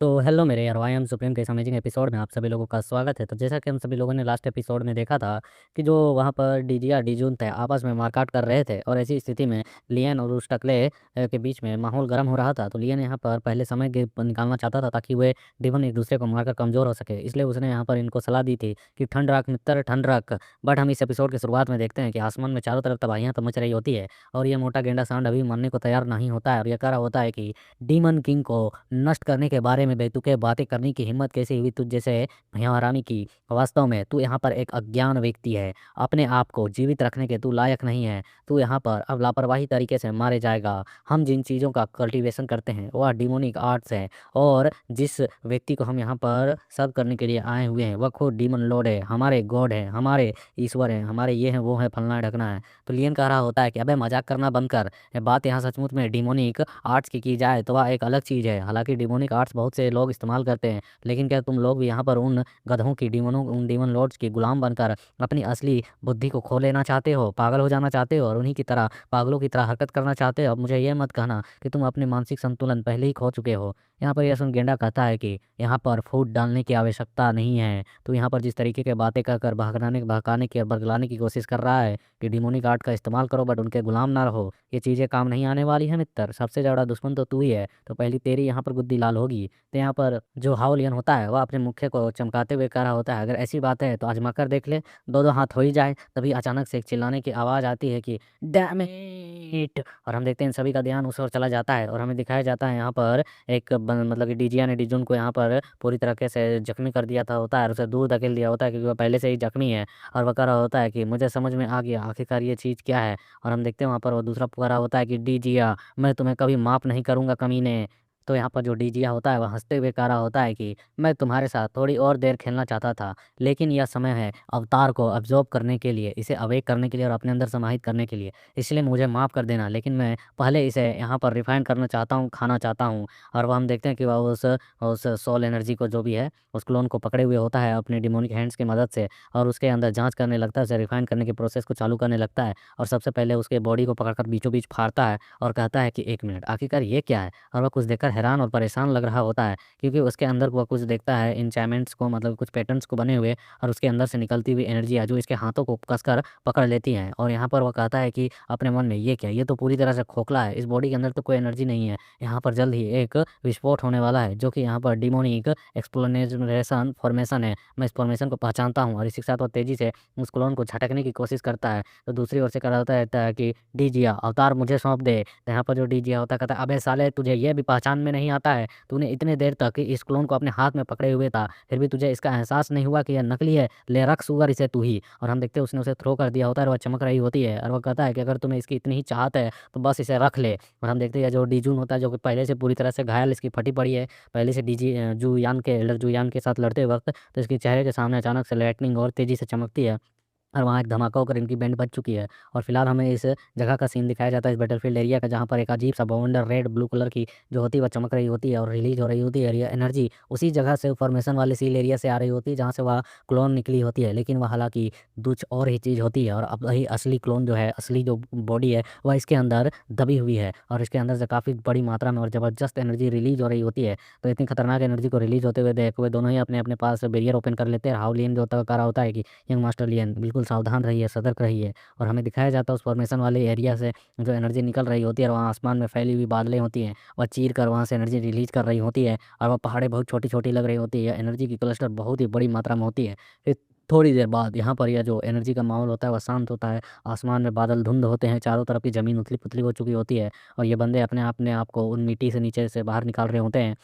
तो हेलो मेरे यार, आई एम सुप्रीम के इस अमेजिंग एपिसोड में आप सभी लोगों का स्वागत है। तो जैसा कि हम सभी लोगों ने लास्ट एपिसोड में देखा था कि जो वहाँ पर डीजिया डीजून थे आपस में मारकाट कर रहे थे, और ऐसी स्थिति में लियन और उस टकले के बीच में माहौल गर्म हो रहा था। तो लियन यहाँ पर पहले समय निकालना चाहता था ताकि वे डिमन एक दूसरे को मारकर कमज़ोर हो सके, इसलिए उसने यहाँ पर इनको सलाह दी थी कि ठंड रख मित्र ठंड रख। बट हम इस एपिसोड की शुरुआत में देखते हैं कि आसमान में चारों तरफ तबाहियाँ तो मच रही होती है, और ये मोटा गेंडा सांड अभी मरने को तैयार नहीं होता है, और यह कह रहा होता है कि डीमन किंग को नष्ट करने के बारे में बेतुके बातें करने की हिम्मत कैसे हुई तुझ जैसे भैया हरामी की। वास्तव में तू यहाँ पर एक अज्ञान व्यक्ति है, अपने आप को जीवित रखने के तू लायक नहीं है। तू यहाँ पर अब लापरवाही तरीके से मारे जाएगा। हम जिन चीज़ों का कल्टीवेशन करते हैं वह डिमोनिक आर्ट्स है, और जिस व्यक्ति को हम यहाँ पर सर्व करने के लिए आए हुए हैं वह खुद डीमन लॉर्ड है, हमारे गॉड है, हमारे ईश्वर है, हमारे ये हैं वो है, फलना है ढकना है। तो लियन कह रहा होता है कि अबे मजाक करना बंद कर, ये बात यहाँ सचमुच में डिमोनिक आर्ट्स की जाए तो वह एक अलग चीज़ है। हालांकि डिमोनिक आर्ट्स बहुत से लोग इस्तेमाल करते हैं, लेकिन क्या तुम लोग भी यहाँ पर उन गधों की डिमोनों उन डिमन लॉर्ड्स की गुलाम बनकर अपनी असली बुद्धि को खो लेना चाहते हो, पागल हो जाना चाहते हो और उन्हीं की तरह पागलों की तरह हरकत करना चाहते हो? अब मुझे यह मत कहना कि तुम अपने मानसिक संतुलन पहले ही खो चुके हो। यहाँ पर यह सुन गेंडा कहता है कि यहाँ पर फूट डालने की आवश्यकता नहीं है। तो यहाँ पर जिस तरीके के बातें कहकर बहकाने की और बरगलाने की कोशिश कर रहा है कि डिमोनिक आर्ट का इस्तेमाल करो बट उनके गुलाम ना रहो, ये चीज़ें काम नहीं आने वाली है मित्र। सबसे ज़्यादा दुश्मन तो तू ही है, तो पहली तेरी यहाँ पर गुद्दी लाल होगी। तो यहाँ पर जो हाउलियन होता है वह अपने मुख्य को चमकाते हुए कह रहा होता है, अगर ऐसी बात है तो आजमा कर देख ले, दो दो हाथ हो ही जाए। तभी अचानक से एक चिल्लाने की आवाज़ आती है कि डैम इट, और हम देखते हैं इन सभी का ध्यान उस ओर चला जाता है, और हमें दिखाया जाता है यहाँ पर मतलब कि डीजिया ने डीजून को यहाँ पर पूरी तरीके से जख्मी कर दिया था होता है, और उसे दूर धकेल दिया होता है क्योंकि वह पहले से ही जख्मी है। और वह कह रहा होता है कि मुझे समझ में आ गया आखिरकार ये चीज़ क्या है। और हम देखते हैं वहाँ पर वो दूसरा पुकारा होता है कि डीजिया, मैं तुम्हें कभी माफ़ नहीं करूँगा कमीने। तो यहाँ पर जो डीजिया होता है वह हंसते हुए कह रहा होता है कि मैं तुम्हारे साथ थोड़ी और देर खेलना चाहता था, लेकिन यह समय है अवतार को अब्जॉर्ब करने के लिए, इसे अवेक करने के लिए और अपने अंदर समाहित करने के लिए, इसलिए मुझे माफ़ कर देना। लेकिन मैं पहले इसे यहाँ पर रिफाइन करना चाहता हूँ, खाना चाहता हूँ। और वह हम देखते हैं कि वह उस सोल एनर्जी को जो भी है उस क्लोन को पकड़े हुए होता है अपने डिमोनिक हैंड्स की मदद से, और उसके अंदर जांच करने लगता है, उसे रिफाइन करने के प्रोसेस को चालू करने लगता है। और सबसे पहले उसके बॉडी को पकड़कर बीचों बीच फाड़ता है और कहता है कि एक मिनट, आखिरकार ये क्या है? और वह कुछ देखकर हैरान और परेशान लग रहा होता है, क्योंकि उसके अंदर वह कुछ देखता है एन्चांटमेंट्स को, मतलब कुछ पैटर्न्स को बने हुए, और उसके अंदर से निकलती हुई एनर्जी है जो इसके हाथों को कसकर पकड़ लेती है। और यहाँ पर वह कहता है कि अपने मन में, ये क्या, ये तो पूरी तरह से खोखला है, इस बॉडी के अंदर तो कोई एनर्जी नहीं है। यहाँ पर जल्द ही एक विस्फोट होने वाला है जो कि यहाँ पर डिमोनिक एक्सप्लोनेशन फॉर्मेशन है। मैं इस फॉर्मेशन को पहचानता हूँ, और इसी के साथ वो तेजी से उस क्लोन को झटकने की कोशिश करता है। तो दूसरी ओर से कह रहा होता रहता है कि डीजिया अवतार मुझे सौंप दे। तो यहाँ पर जो डीजिया होता है कहता है, अबे साले तुझे ये भी पहचान में नहीं आता है? तूने इतने देर तक इस क्लोन को अपने हाथ में पकड़े हुए था, फिर भी तुझे इसका एहसास नहीं हुआ कि यह नकली है? ले रख सुअर इसे तू ही। और हम देखते हैं उसने उसे थ्रो कर दिया होता है और वह चमक रही होती है, और वह कहता है कि अगर तुम्हें इसकी इतनी ही चाहत है तो बस इसे रख ले। और हम देखते हैं जो डीजून होता है जो कि पहले से पूरी तरह से घायल, इसकी फटी पड़ी है पहले से जू यान के एल्डर जू यान के साथ लड़ते वक्त, तो इसके चेहरे के सामने अचानक से लाइटनिंग और तेजी से चमकती है, और वहाँ एक धमाका होकर इनकी बैंड बज चुकी है। और फिलहाल हमें इस जगह का सीन दिखाया जाता है, इस बैटलफील्ड एरिया का, जहाँ पर एक अजीब सा बवंडर रेड ब्लू कलर की जो होती है वह चमक रही होती है और रिलीज हो रही होती है। और ये एनर्जी उसी जगह से फॉर्मेशन वाले सील एरिया से आ रही होती है जहाँ से वह क्लोन निकली होती है, लेकिन वह हालांकि कुछ और ही चीज़ होती है। और अब वही असली क्लोन जो है, असली जो बॉडी है वह इसके अंदर दबी हुई है, और इसके अंदर से काफ़ी बड़ी मात्रा में और ज़बरदस्त एनर्जी रिलीज हो रही होती है। तो इतनी खतरनाक एनर्जी को रिलीज होते हुए देख वे दोनों ही अपने अपने पास बैरियर ओपन कर लेते हैं। हाउलियन जो होता है कह रहा होता है कि यंग मास्टर लियन बिल्कुल सावधान रहिए, सतर्क रहिए। और हमें दिखाया जाता है उस फॉर्मेशन वाले एरिया से जो एनर्जी निकल रही होती है, और वहाँ आसमान में फैली हुई बादलें होती हैं, वह चीर कर वहाँ से एनर्जी रिलीज कर रही होती है, और वह पहाड़ें बहुत छोटी छोटी लग रही होती है, एनर्जी की क्लस्टर बहुत ही बड़ी मात्रा में होती है। फिर थोड़ी देर बाद यहाँ पर यह जो एनर्जी का माहौल होता है वह शांत होता है, आसमान में बादल धुंध होते हैं, चारों तरफ की ज़मीन उथली पुथली हो चुकी होती है, और ये बंदे अपने आप को उन मिट्टी से नीचे से बाहर निकाल रहे होते हैं।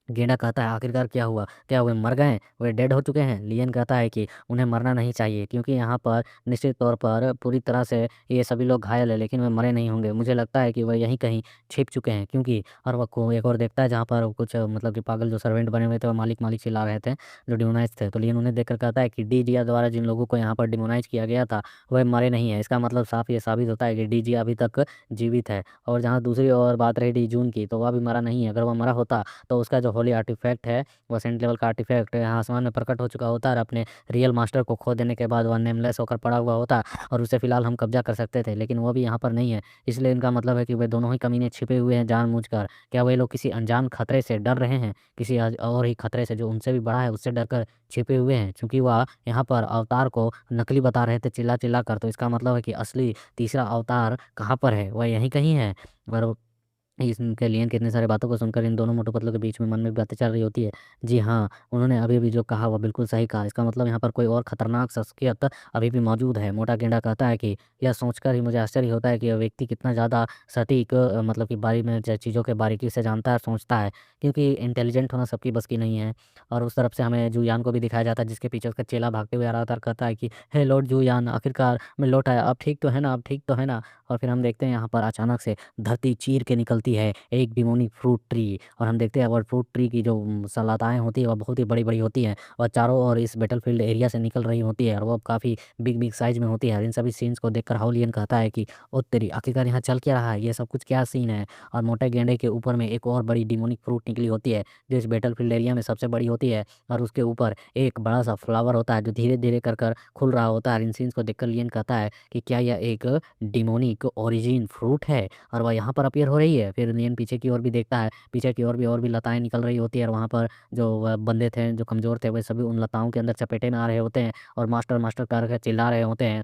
गेंडा कहता है, आखिरकार क्या हुआ? क्या वे मर गए? वे डेड हो चुके हैं? लियन कहता है कि उन्हें मरना नहीं चाहिए, क्योंकि यहाँ पर निश्चित तौर पर पूरी तरह से ये सभी लोग घायल हैं, लेकिन वे मरे नहीं होंगे। मुझे लगता है कि वह यहीं कहीं छिप चुके हैं, क्योंकि और वह को एक और देखता है जहाँ पर कुछ मतलब कि पागल जो सर्वेंट बने हुए थे वह मालिक मालिक चिल्ला रहे थे, जो डिमोनाइज थे। तो लियन उन्हें देखकर कहता है कि डीजिया द्वारा जिन लोगों को यहाँ पर डिमोनाइज किया गया था वह मरे नहीं है। इसका मतलब साफ ये साबित होता है कि डीजिया अभी तक जीवित है। और जहाँ दूसरी ओर बात रही डी जून की, तो वह भी मरा नहीं है। अगर वह मरा होता तो उसका जो होली आर्टिफैक्ट है, वह सेंट लेवल का आर्टिफैक्ट यहाँ आसमान में प्रकट हो चुका होता है और अपने रियल मास्टर को खो देने के बाद वह नेमलेस होकर पड़ा हुआ होता और उसे फ़िलहाल हम कब्ज़ा कर सकते थे, लेकिन वो भी यहाँ पर नहीं है। इसलिए इनका मतलब है कि वे दोनों ही कमीने छिपे हुए हैं जानबूझकर। क्या वे लोग किसी अनजान खतरे से डर रहे हैं? किसी और ही खतरे से जो उनसे भी बड़ा है, उससे डरकर छिपे हुए हैं? चूँकि वह यहाँ पर अवतार को नकली बता रहे थे चिल्ला-चिल्ला कर, तो इसका मतलब है कि असली तीसरा अवतार कहाँ पर है? वह यहीं कहीं है। और इनके एलियन के इतने सारे बातों को सुनकर इन दोनों मोटू पतलू के बीच में मन में बातें चल रही होती है। जी हाँ, उन्होंने अभी-अभी जो कहा वह बिल्कुल सही कहा। इसका मतलब यहाँ पर कोई और खतरनाक शख्सियत अभी भी मौजूद है। मोटा गेंडा कहता है कि यह सोचकर ही मुझे आश्चर्य होता है कि यह व्यक्ति कितना ज़्यादा सटीक मतलब कि बारे में चीज़ों के बारीकी से जानता है, सोचता है। क्योंकि इंटेलिजेंट होना सबकी बस की नहीं है। और उस तरफ से हमें जूयान को भी दिखाया जाता है जिसके पीछे उसका चेला भागते हुए आ रहा था और कहता है कि हे लॉर्ड जूयान, आखिरकार मैं लौट आया। अब ठीक तो है ना? अब ठीक तो है ना? और फिर हम देखते हैं यहाँ पर अचानक से धरती चीर के निकलती है एक डिमोनिक फ्रूट ट्री, और हम देखते हैं वो फ्रूट ट्री की जो सलाताएँ होती हैं वह बहुत ही बड़ी-बड़ी होती हैं और चारों ओर इस बैटलफील्ड एरिया से निकल रही होती है और वो काफ़ी बिग-बिग साइज़ में होती है। और इन सभी सीन्स को देखकर हाउलियन कहता है कि ओ तेरी! आखिरकार यहाँ चल क्या रहा है? ये सब कुछ क्या सीन है? और मोटे गैंडे के ऊपर में एक और बड़ी डिमोनिक फ्रूट निकली होती है जो इस बैटलफील्ड एरिया में सबसे बड़ी होती है और उसके ऊपर एक बड़ा-सा फ्लावर होता है जो धीरे-धीरे कर खुल रहा होता है। और इन सीन्स को देखकर लियन कहता है कि क्या यह एक डिमोनिक ओरिजिन फ्रूट है? और वह यहाँ पर अपीयर हो रही है। फिर नियन पीछे की ओर भी देखता है, पीछे की ओर भी और भी लताएँ निकल रही होती है और वहाँ पर जो बंदे थे, जो कमज़ोर थे, वे सभी उन लताओं के अंदर चपेटे में आ रहे होते हैं और मास्टर, मास्टर करके चिल्ला रहे होते हैं।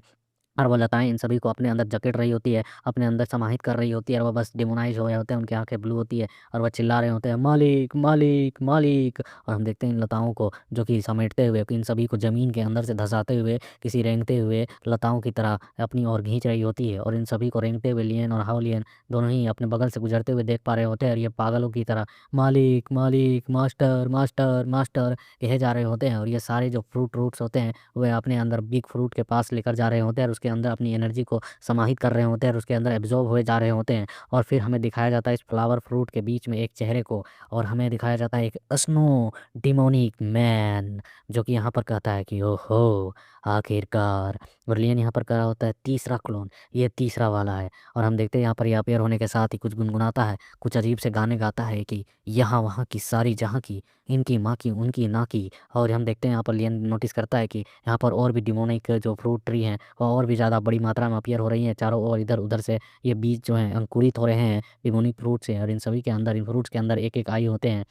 और वो लताएँ इन सभी को अपने अंदर जकड़ रही होती है, अपने अंदर समाहित कर रही होती है और वो बस डिमोनाइज़ हो रहे होते हैं, उनकी आँखें ब्लू होती है और वो चिल्ला रहे होते हैं, मालिक, मालिक, मालिक। और हम देखते हैं इन लताओं को जो कि समेटते हुए इन सभी को ज़मीन के अंदर से धँसाते हुए किसी रेंगते हुए लताओं की तरह अपनी ओर खींच रही होती है। और इन सभी को रेंगते हुए लियन और हाओलियन दोनों ही अपने बगल से गुज़रते हुए देख पा रहे होते हैं और ये पागलों की तरह मालिक, मालिक, मास्टर, मास्टर, मास्टर कहे जा रहे होते हैं। और ये सारे जो फ्रूट्स होते हैं वह अपने अंदर बिग फ्रूट के पास लेकर जा रहे होते हैं और उसके अंदर अपनी एनर्जी को समाहित कर रहे होते हैं और उसके अंदर एब्ज़ॉर्ब हुए जा रहे होते हैं। और फिर हमें दिखाया जाता है इस फ्लावर फ्रूट के बीच में एक चेहरे को, और हमें दिखाया जाता है एक स्नो डिमोनिक मैन जो कि यहाँ पर कहता है कि ओहो! आखिरकार। और लियन यहाँ पर कर रहा होता है तीसरा क्लोन, ये तीसरा वाला है। और हम देखते हैं यहाँ पर ये अपीयर होने के साथ ही कुछ गुनगुनाता है, कुछ अजीब से गाने गाता है कि यहाँ-वहाँ की सारी जहाँ की, इनकी माँ की, उनकी ना की। और हम देखते हैं यहाँ पर लियन नोटिस करता है कि यहाँ पर और भी डिमोनिक जो फ्रूट ट्री हैं वह और भी ज़्यादा बड़ी मात्रा में अपीयर हो रही हैं चारों ओर, इधर-उधर से ये बीज जो हैं अंकुरित हो रहे हैं डिमोनिक फ्रूट से। और इन सभी के अंदर, इन फ्रूट्स के अंदर एक-एक आई होते हैं।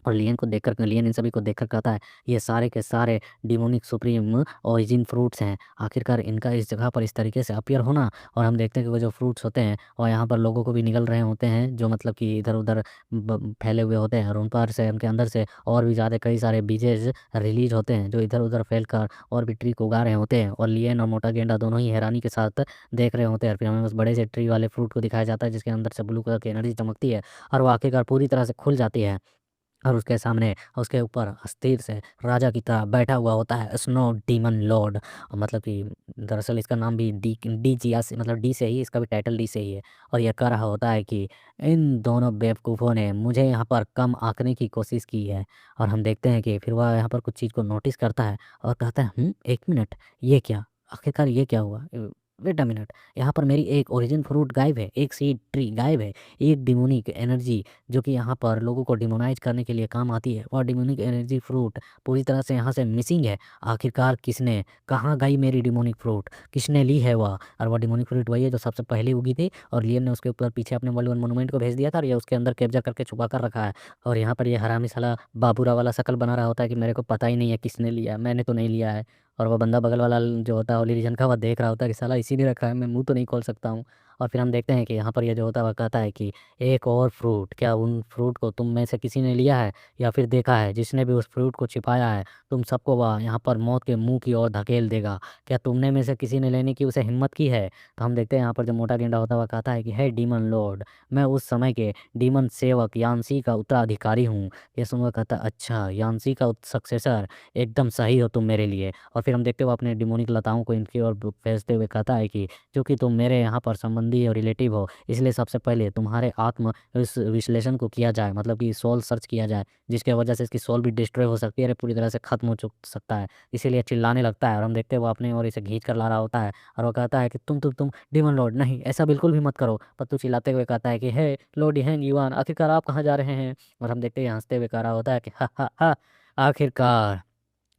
और लियन इन सभी को देखकर कहता है ये सारे के सारे डिमोनिक सुप्रीम ओरिजिन फ्रूट्स हैं। आखिरकार इनका इस जगह पर इस तरीके से अपीयर होना। और हम देखते हैं कि वो जो फ्रूट्स होते हैं और यहाँ पर लोगों को भी निगल रहे होते हैं जो मतलब कि इधर-उधर फैले हुए होते हैं और उन पर से, उनके अंदर से और भी ज़्यादा कई सारे बीजेज़ रिलीज़ होते हैं जो इधर-उधर फैलकर और भी ट्री को उगा रहे होते हैं। और लियन और मोटा गेंडा दोनों ही हैरानी के साथ देख रहे होते हैं। और फिर हमें उस बड़े से ट्री वाले फ्रूट को दिखाया जाता है जिसके अंदर से ब्लू कलर की एनर्जी चमकती है और वो आखिरकार पूरी तरह से खुल जाती है। और उसके सामने, उसके ऊपर अस्थिर से राजा की तरह बैठा हुआ होता है स्नो डीमन लॉर्ड। मतलब कि दरअसल इसका नाम भी डी जिया से, मतलब डी से ही, इसका भी टाइटल डी से ही है। और ये कह रहा होता है कि इन दोनों बेवकूफ़ों ने मुझे यहाँ पर कम आंकने की कोशिश की है। और हम देखते हैं कि फिर वह यहाँ पर कुछ चीज़ को नोटिस करता है और कहता है 1 मिनट, ये क्या? आखिरकार ये क्या हुआ? वेट अ मिनट, यहाँ पर मेरी एक ओरिजिन फ्रूट गायब है, एक सीड ट्री गायब है, एक डिमोनिक एनर्जी जो कि यहाँ पर लोगों को डिमोनाइज़ करने के लिए काम आती है, वह डिमोनिक एनर्जी फ्रूट पूरी तरह से यहाँ से मिसिंग है। आखिरकार किसने, कहाँ गई मेरी डिमोनिक फ्रूट? किसने ली है वह? और वह डिमोनिक फ्रूट वही है जो सबसे पहले उगी थी और लियन ने उसके ऊपर पीछे अपने वर्ल्ड वन मोन्यूमेंट को भेज दिया था और ये उसके अंदर कैप्चर करके छुपा कर रखा है। और यहाँ पर ये हरामी साला बाबूरा वाला शकल बना रहा होता है कि मेरे को पता ही नहीं है किसने लिया है, मैंने तो नहीं लिया है। और वो बंदा बगल वाला जो होता है ओली रीजन का, वह देख रहा होता है कि साला इसी ने रखा है, मैं मुँह तो नहीं खोल सकता हूँ। और फिर हम देखते हैं कि यहाँ पर ये जो होता है वह कहता है कि एक और फ्रूट, क्या उन फ्रूट को तुम में से किसी ने लिया है या फिर देखा है? जिसने भी उस फ्रूट को छिपाया है, तुम सबको वह यहाँ पर मौत के मुँह की ओर धकेल देगा। क्या तुमने में से किसी ने लेने की उसे हिम्मत की है? तो हम देखते हैं यहाँ पर जो मोटा गेंडा होता है वह कहता है कि हे डीमन लॉर्ड, मैं उस समय के डीमन सेवक यान्सी का उत्तराधिकारी हूँ। ये सुनकर कहता है अच्छा, यान्सी का सक्सेसर, एकदम सही हो तुम मेरे लिए। और फिर हम देखते हुए अपने डिमोनिक लताओं को इनकी ओर भेजते हुए कहता है कि चूँकि तुम मेरे यहाँ पर संबंधी संबंधी और रिलेटिव हो, इसलिए सबसे पहले तुम्हारे आत्म इस विश्लेषण को किया जाए, मतलब कि सोल सर्च किया जाए, जिसके वजह से इसकी सोल भी डिस्ट्रॉय हो सकती है, पूरी तरह से खत्म हो सकता है। इसीलिए चिल्लाने लगता है और हम देखते हैं वो अपने ओर इसे खींच कर ला रहा होता है और वो कहता है कि तुम डीमन लॉर्ड, नहीं ऐसा बिल्कुल भी मत करो। पत्तू चिल्लाते हुए कहता है कि हे लॉर्ड हैंग युआन, आखिरकार आप कहाँ जा रहे हैं? और हम देखते हैं हंसते हुए कह रहा होता है कि हा हा हा, आखिरकार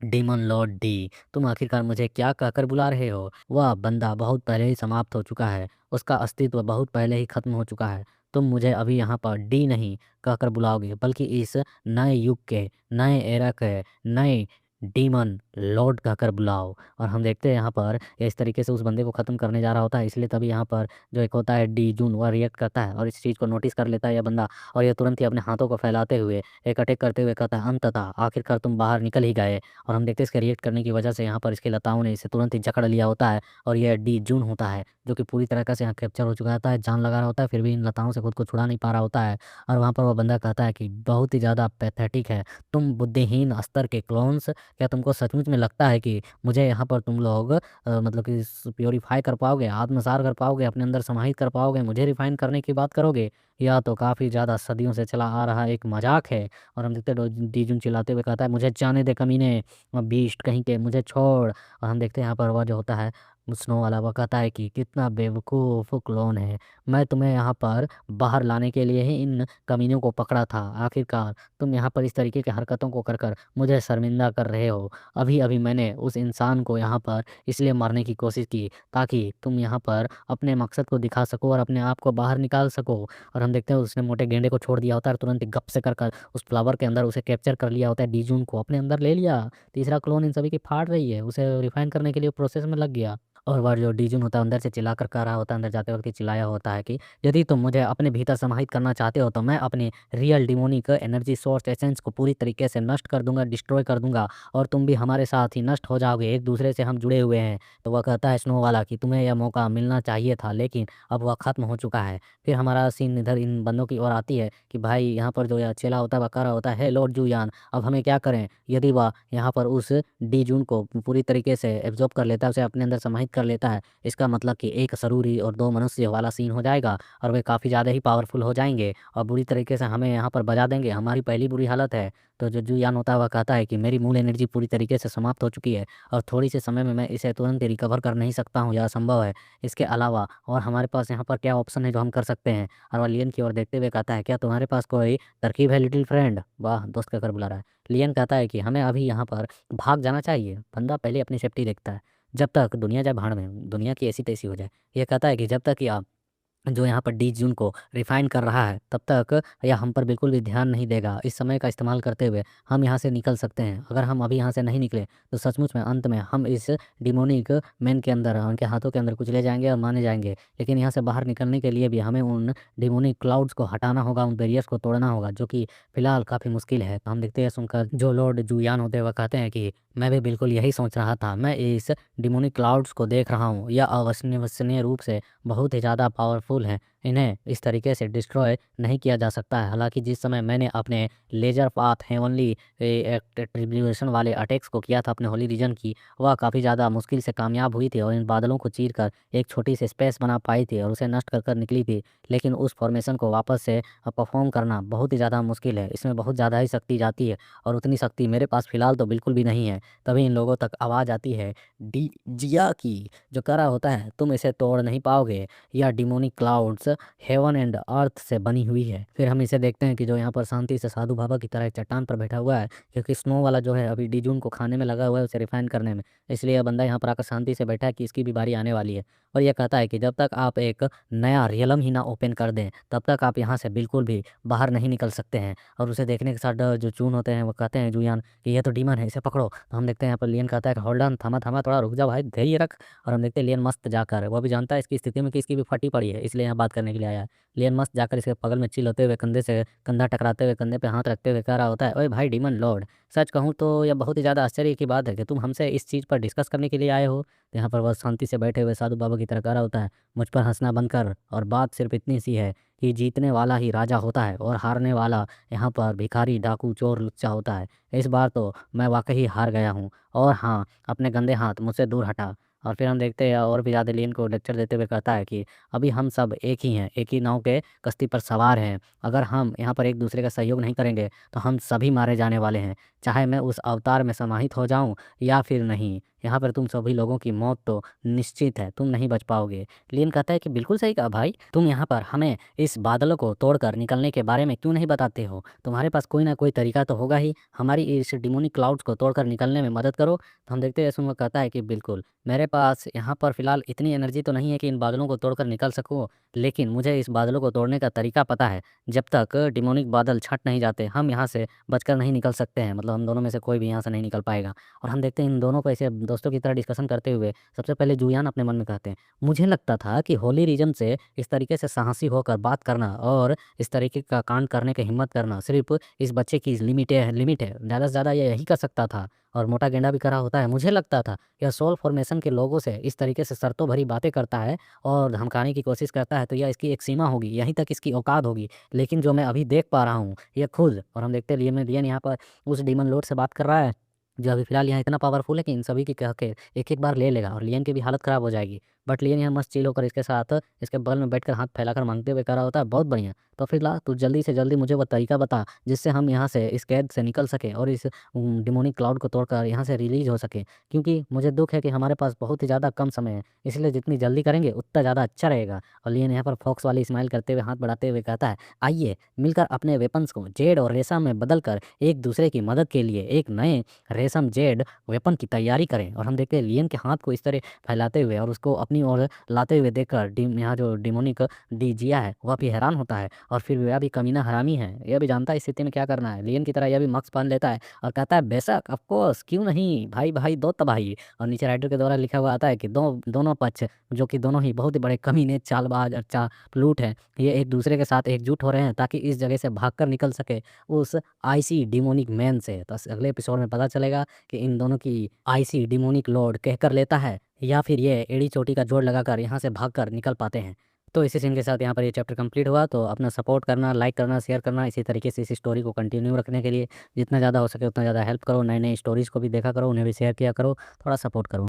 डीमन लॉर्ड डी, तुम आखिरकार मुझे क्या कहकर बुला रहे हो? वह बंदा बहुत पहले ही समाप्त हो चुका है, उसका अस्तित्व बहुत पहले ही खत्म हो चुका है। तुम मुझे अभी यहाँ पर डी नहीं कहकर बुलाओगे, बल्कि इस नए युग के, नए एरा के, नए डीमन लॉर्ड कहकर बुलाओ। और हम देखते हैं यहाँ पर ये इस तरीके से उस बंदे को ख़त्म करने जा रहा होता है, इसलिए तभी यहाँ पर जो एक होता है डी जून, वह रिएक्ट करता है और इस चीज़ को नोटिस कर लेता है यह बंदा, और यह तुरंत ही अपने हाथों को फैलाते हुए एक अटैक करते हुए कहता है, अंततः आखिरकार तुम बाहर निकल ही गए। और हम देखते हैं इसके रिएक्ट करने की वजह से यहाँ पर इसके लताओं ने इसे तुरंत ही जकड़ लिया होता है, और यह डी जून होता है जो कि पूरी तरीके से यहाँ कैप्चर हो चुका होता है, जान लगा रहा होता है, फिर भी इन लताओं से खुद को छुड़ा नहीं पा रहा होता है। और वहाँ पर वह बंदा कहता है कि बहुत ही ज़्यादा पैथेटिक है, तुम बुद्धिहीन स्तर के क्लोन्स, क्या तुमको सचमुच में लगता है कि मुझे यहाँ पर तुम लोग मतलब कि प्योरीफाई कर पाओगे, आत्मसार कर पाओगे, अपने अंदर समाहित कर पाओगे, मुझे रिफाइन करने की बात करोगे? यह तो काफ़ी ज़्यादा सदियों से चला आ रहा एक मजाक है। और हम देखते हैं डीजून चिल्लाते हुए कहता है, मुझे जाने दे कमीने, बीस्ट कहीं के, मुझे छोड़। और हम देखते हैं यहाँ पर वह जो होता है स्नो वाला, वह कहता है कि कितना बेवकूफ़ क्लोन है, मैं तुम्हें यहाँ पर बाहर लाने के लिए ही इन कमीनों को पकड़ा था, आखिरकार तुम यहाँ पर इस तरीके की हरकतों को कर कर मुझे शर्मिंदा कर रहे हो। अभी अभी मैंने उस इंसान को यहाँ पर इसलिए मारने की कोशिश की ताकि तुम यहाँ पर अपने मकसद को दिखा सको और अपने आप को बाहर निकाल सको। और हम देखते हैं उसने मोटे गेंडे को छोड़ दिया होता है और तुरंत ही गप से कर उस फ्लावर के अंदर उसे कैप्चर कर लिया होता है, डीजून को अपने अंदर ले लिया। तीसरा क्लोन इन सभी की फाड़ रही है, उसे रिफाइन करने के लिए प्रोसेस में लग गया। और वह जो डीजून होता है अंदर से चिल्ला कर कह रहा होता है, अंदर जाते वक्त ही चिल्लाया होता है कि यदि तुम मुझे अपने भीतर समाहित करना चाहते हो तो मैं अपनी real demonic energy source essence को पूरी तरीके से नष्ट कर दूंगा, डिस्ट्रॉय कर दूंगा, और तुम भी हमारे साथ ही नष्ट हो जाओगे, एक दूसरे से हम जुड़े हुए हैं। तो वह कहता है स्नो वाला कि तुम्हें यह मौका मिलना चाहिए था, लेकिन अब वह खत्म हो चुका है। फिर हमारा सीन इधर इन बंदों की ओर आती है कि भाई यहाँ पर जो यह चेला होता है वह कह रहा होता है, हे लॉर्ड जूयान, अब हमें क्या करें? यदि वह यहाँ पर उस डी जून को पूरी तरीके से एब्जॉर्ब कर लेता है, उसे अपने अंदर समाहित कर लेता है, इसका मतलब कि एक शरूरी और दो मनुष्य वाला सीन हो जाएगा, और वे काफ़ी ज़्यादा ही पावरफुल हो जाएंगे और बुरी तरीके से हमें यहाँ पर बजा देंगे, हमारी पहली बुरी हालत है। तो जो जूयान होता है वह कहता है कि मेरी मूल एनर्जी पूरी तरीके से समाप्त हो चुकी है और थोड़ी से समय में मैं इसे तुरंत ही रिकवर कर नहीं सकता हूँ, यह असंभव है। इसके अलावा और हमारे पास यहाँ पर क्या ऑप्शन है जो हम कर सकते हैं? और वह लियन की ओर देखते हुए कहता है, क्या तुम्हारे पास कोई तरकीब है लिटिल फ्रेंड? वाह, दोस्त कहकर बुला रहा है। लियन कहता है कि हमें अभी यहाँ पर भाग जाना चाहिए। बंदा पहले अपनी सेफ्टी देखता है, जब तक दुनिया जाए भाड़ में, दुनिया की ऐसी तैसी हो जाए। ये कहता है कि जब तक कि आप जो यहाँ पर डी जून को रिफाइन कर रहा है तब तक यह हम पर बिल्कुल भी ध्यान नहीं देगा। इस समय का इस्तेमाल करते हुए हम यहाँ से निकल सकते हैं। अगर हम अभी यहाँ से नहीं निकले तो सचमुच में अंत में हम इस डिमोनिक मैन के अंदर, उनके हाथों के अंदर कुचले जाएंगे और माने जाएंगे। लेकिन यहाँ से बाहर निकलने के लिए भी हमें उन डिमोनिक क्लाउड्स को हटाना होगा, उन बैरियर्स को तोड़ना होगा, जो कि फिलहाल काफ़ी मुश्किल है। तो हम देखते हैं सुनकर जो लॉर्ड जूयान होते हैं वह कहते हैं कि मैं भी बिल्कुल यही सोच रहा था, मैं इस डिमोनिक क्लाउड्स को देख रहा हूँ, यह अविश्वसनीय रूप से बहुत ही ज़्यादा पावरफुल हैं, इन्हें इस तरीके से डिस्ट्रॉय नहीं किया जा सकता है। हालांकि जिस समय मैंने अपने लेजर पाथ हेवनली ट्रिब्यूलेशन वाले अटैक्स को किया था अपने होली रीजन की, वह काफ़ी ज़्यादा मुश्किल से कामयाब हुई थी और इन बादलों को चीर कर एक छोटी सी स्पेस बना पाई थी और उसे नष्ट कर कर निकली थी। लेकिन उस फॉर्मेशन को वापस से परफॉर्म करना बहुत ही ज़्यादा मुश्किल है, इसमें बहुत ज़्यादा ही शक्ति जाती है और उतनी शक्ति मेरे पास फ़िलहाल तो बिल्कुल भी नहीं है। तभी इन लोगों तक आवाज़ आती है डी जिया की, जो कह रहा होता है तुम इसे तोड़ नहीं पाओगे, या demonic clouds heaven and earth से बनी हुई है। फिर हम इसे देखते हैं कि जो यहाँ पर शांति से साधु बाबा की तरह एक चट्टान पर बैठा हुआ है, क्योंकि स्नो वाला जो है अभी डीजून को खाने में लगा हुआ है, उसे रिफाइन करने में, इसलिए यह बंदा यहाँ पर आकर शांति से बैठा है कि इसकी भी बारी आने वाली है। और यह कहता है कि जब तक आप एक नया रियलम ही ना ओपन कर दें तब तक आप यहाँ से बिल्कुल भी बाहर नहीं निकल सकते हैं। और उसे देखने के साथ जो चून होते हैं वो कहते हैं जूयान कि ये तो डीमन है, इसे पकड़ो। तो हम देखते हैं यहाँ पर लियन कहता है कि होल्ड ऑन, थमा थमा, थोड़ा रुक जा भाई, धैर्य रख। और हम देखते हैं लियन मस्त जाकर, वो भी जानता है इसकी स्थिति में कि इसकी भी फटी पड़ी है, इसलिए यहाँ बात करने के लिए आया है। लियन मस्त जाकर इसके बगल में चिल होते हुए, कंधे से कंधा टकराते हुए, कंधे पे हाथ रखते हुए कह रहा होता है, ओए भाई डीमन लॉर्ड, सच कहूँ तो यह बहुत ही ज़्यादा आश्चर्य की बात है कि तुम हमसे इस चीज़ पर डिस्कस करने के लिए आए हो। तो यहाँ पर वह शांति से बैठे हुए साधु बाबा की तरह कह रहा होता है, मुझ पर हंसना बंद कर, और बात सिर्फ इतनी सी है कि जीतने वाला ही राजा होता है और हारने वाला यहाँ पर भिखारी, डाकू, चोर, लुच्चा होता है। इस बार तो मैं वाकई हार गया हूँ, और हाँ, अपने गंदे हाथ मुझसे दूर हटा। और फिर हम देखते हैं और भी ज़्यादा लियन को लेक्चर देते हुए कहता है कि अभी हम सब एक ही हैं, एक ही नाव के कश्ती पर सवार हैं। अगर हम यहाँ पर एक दूसरे का सहयोग नहीं करेंगे तो हम सभी मारे जाने वाले हैं, चाहे मैं उस अवतार में समाहित हो जाऊँ या फिर नहीं। यहाँ पर तुम सभी लोगों की मौत तो निश्चित है, तुम नहीं बच पाओगे। लियन कहता है कि बिल्कुल सही कहा भाई, तुम यहाँ पर हमें इस बादलों को तोड़कर निकलने के बारे में क्यों नहीं बताते हो? तुम्हारे पास कोई ना कोई तरीका तो होगा ही, हमारी इस डिमोनिक क्लाउड्स को तोड़कर निकलने में मदद करो। तो हम देखते हैं सुनवा कहता है कि बिल्कुल, मेरे पास यहाँ पर फ़िलहाल इतनी एनर्जी तो नहीं है कि इन बादलों को तोड़कर निकल सकूँ, लेकिन मुझे इस बादलों को तोड़ने का तरीका पता है। जब तक डिमोनिक बादल छँट नहीं जाते, हम यहाँ से बचकर नहीं निकल सकते हैं, मतलब हम दोनों में से कोई भी यहाँ से नहीं निकल पाएगा। और हम देखते हैं इन दोनों को ऐसे दोस्तों की तरह डिस्कशन करते हुए सबसे पहले जुयान अपने मन में कहते हैं, मुझे लगता था कि होली रीजन से इस तरीके से साहसी होकर बात करना और इस तरीके का कांड करने की हिम्मत करना सिर्फ़ इस बच्चे की लिमिट है, ज़्यादा से ज़्यादा ये यही कर सकता था। और मोटा गेंडा भी करा होता है। मुझे लगता था यह सोल फॉर्मेशन के लोगों से इस तरीके से शर्तों भरी बातें करता है और धमकाने की कोशिश करता है तो यह इसकी एक सीमा होगी, यहीं तक इसकी औकात होगी। लेकिन जो मैं अभी देख पा रहा हूँ, ये खुद और हम देखते हैं लियन यहाँ पर उस डीमन लॉर्ड से बात कर रहा है, जो अभी फ़िलहाल यहाँ इतना पावरफुल है कि इन सभी की कह के एक-एक बार ले लेगा और लियन की भी हालत ख़राब हो जाएगी। बट लियन यहाँ मस्त चिल होकर इसके साथ इसके बगल में बैठकर हाथ फैलाकर माँगते हुए कह रहा होता है, बहुत बढ़िया। तो फिर ला तू जल्दी से जल्दी मुझे वो तरीका बता जिससे हम यहाँ से इस कैद से निकल सकें और इस डिमोनिक क्लाउड को तोड़कर यहाँ से रिलीज़ हो सकें। क्योंकि मुझे दुःख है कि हमारे पास बहुत ही ज़्यादा कम समय है, इसलिए जितनी जल्दी करेंगे उतना ज़्यादा अच्छा रहेगा। और लियन यहाँ पर फॉक्स वाली स्माइल करते हुए हाथ बढ़ाते हुए कहता है, आइए मिलकर अपने वेपन्स को जेड और रेशम में बदलकर एक दूसरे की मदद के लिए एक नए रेशम जेड वेपन की तैयारी करें। और हम देखते हैं लियन के हाथ को इस तरह फैलाते हुए और उसको अपनी ओर लाते हुए देखकर यहाँ जो डिमोनिक जिया है वह भी हैरान होता है। और फिर वह भी कमीना हरामी है, यह भी जानता है इस स्थिति में क्या करना है। लियन की तरह यह भी मास्क पहन लेता है और कहता है, बेशक ऑफ कोर्स, क्यों नहीं भाई भाई दो तबाही। और नीचे राइटर के द्वारा लिखा हुआ आता है कि दोनों पक्ष, जो कि दोनों ही बहुत ही बड़े कमीने, चालबाज और चापलूट हैं, ये एक दूसरे के साथ एकजुट हो रहे हैं ताकि इस जगह से भागकर निकल सके उस आईसी डिमोनिक मैन से। तो अगले एपिसोड में पता चलेगा कि इन दोनों की आईसी डिमोनिक लॉर्ड कहकर लेता है या फिर ये एड़ी चोटी का जोड़ लगाकर यहाँ से भागकर निकल पाते हैं। तो इसी सीन के साथ यहाँ पर ये चैप्टर कंप्लीट हुआ। तो अपना सपोर्ट करना, लाइक करना, शेयर करना, इसी तरीके से इस स्टोरी को कंटिन्यू रखने के लिए जितना ज़्यादा हो सके उतना ज़्यादा हेल्प करो। नए नए स्टोरीज़ को भी देखा करो, उन्हें भी शेयर किया करो, थोड़ा सपोर्ट करो।